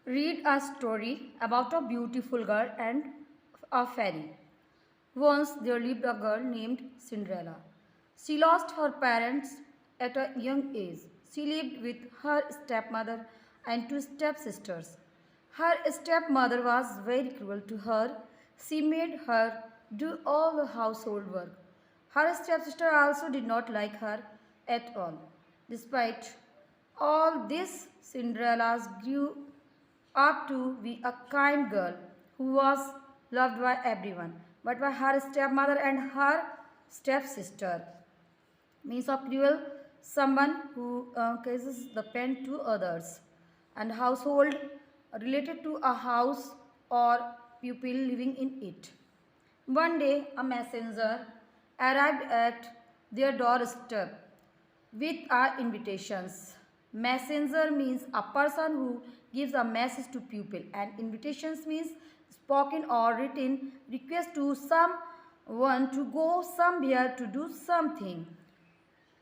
Read a story about a beautiful girl and a fairy. Once there lived a girl named Cinderella. She lost her parents at a young age. She lived with her stepmother and two stepsisters. Her stepmother was very cruel to her. She made her do all the household work. Her stepsister also did not like her at all. Despite all this, Cinderella grew up to be a kind girl who was loved by everyone, but by her stepmother and her stepsister. Means of cruel, someone who causes the pain to others, and household related to a house or people living in it. One day, a messenger arrived at their doorstep with our invitations. Messenger means a person who gives a message to people, and invitations means spoken or written request to someone to go somewhere to do something.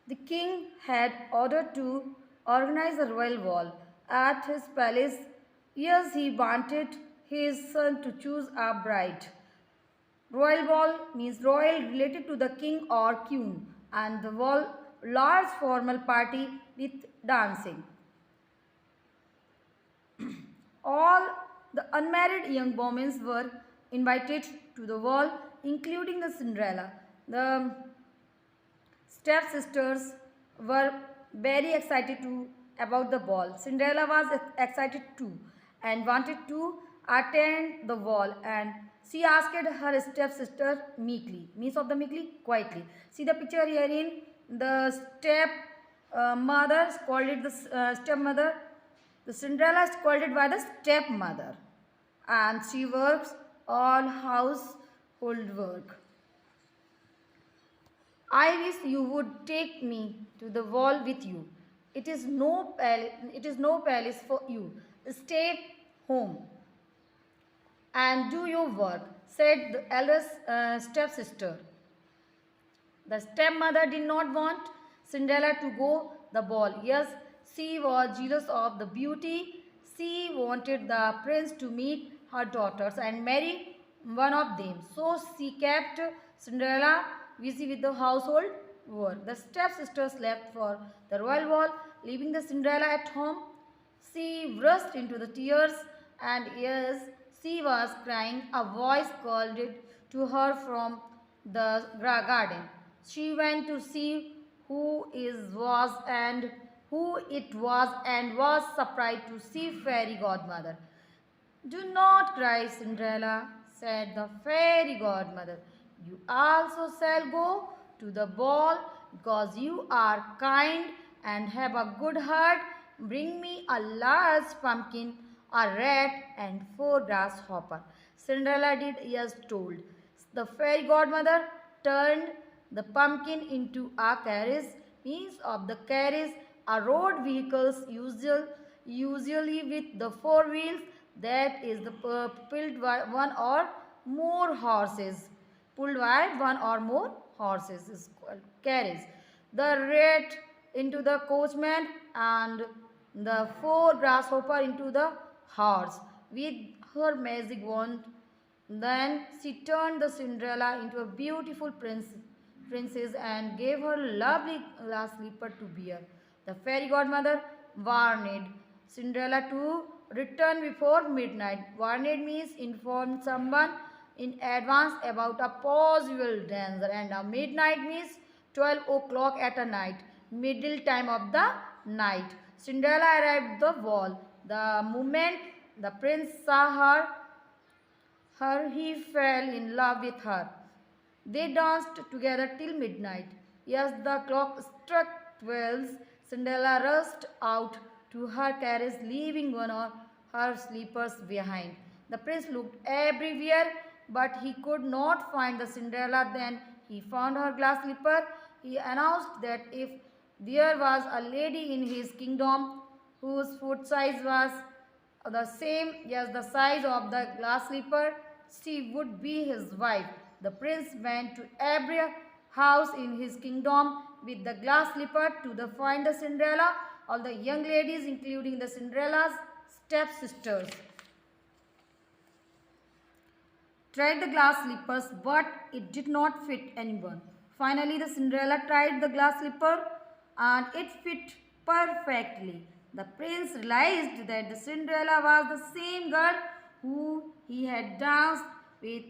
The king had ordered to organize a royal ball at his palace. Yes, he wanted his son to choose a bride. Royal ball means royal related to the king or queen, and the ball large formal party with dancing. All the unmarried young women were invited to the ball, including the Cinderella. The stepsisters were very excited about the ball. Cinderella was excited too and wanted to attend the ball, and she asked her stepsister meekly. Means of the meekly? Quietly. See the picture here in the step mother scolded the stepmother. The Cinderella is scolded by the stepmother, and she works all household work. I wish you would take me to the wall with you. It is no palace for you. Stay home and do your work, said the eldest stepsister. The stepmother did not want Cinderella to go the ball. Yes, she was jealous of the beauty. She wanted the prince to meet her daughters and marry one of them. So she kept Cinderella busy with the household work. The stepsisters left for the royal ball, leaving the Cinderella at home. She burst into the tears, and yes, she was crying. A voice called it to her from the garden. She went to see who it was and was surprised to see fairy godmother. Do not cry, Cinderella, said the fairy godmother. You also shall go to the ball because you are kind and have a good heart. Bring me a large pumpkin, a rat, and four grasshopper. Cinderella did as told. The fairy godmother turned the pumpkin into a carriage. Means of the carriage, a road vehicles usually with the four wheels, that is the pulled by one or more horses. Pulled by one or more horses is called carriage. The rat into the coachman, and the four grasshopper into the horse. With her magic wand, then she turned the Cinderella into a beautiful princess and gave her lovely glass slipper to wear. The fairy godmother warned Cinderella to return before midnight. Warned means inform someone in advance about a possible danger, and a midnight means 12 o'clock at a night, middle time of the night. Cinderella arrived at the wall. The moment the prince saw her, he fell in love with her. They danced together till midnight. As the clock struck 12, Cinderella rushed out to her carriage, leaving one of her slippers behind. The prince looked everywhere, but he could not find the Cinderella. Then he found her glass slipper. He announced that if there was a lady in his kingdom whose foot size was the same as the size of the glass slipper, she would be his wife. The prince went to every house in his kingdom with the glass slipper to find the Cinderella. All the young ladies, including the Cinderellas, stepsisters tried the glass slippers, but it did not fit anyone. Finally, the Cinderella tried the glass slipper and it fit perfectly. The prince realized that the Cinderella was the same girl who he had danced with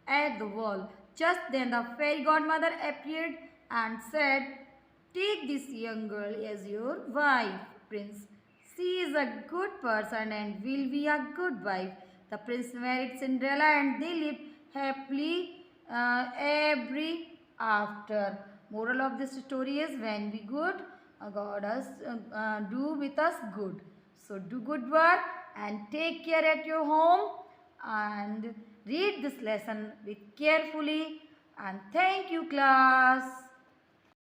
at the ball. Just then, the fairy godmother appeared and said, "Take this young girl as your wife, Prince. She is a good person and will be a good wife." The prince married Cinderella and they lived happily ever after. Moral of this story is when we good, God us do with us good. So do good work and take care at your home and read this lesson with carefully and thank you class.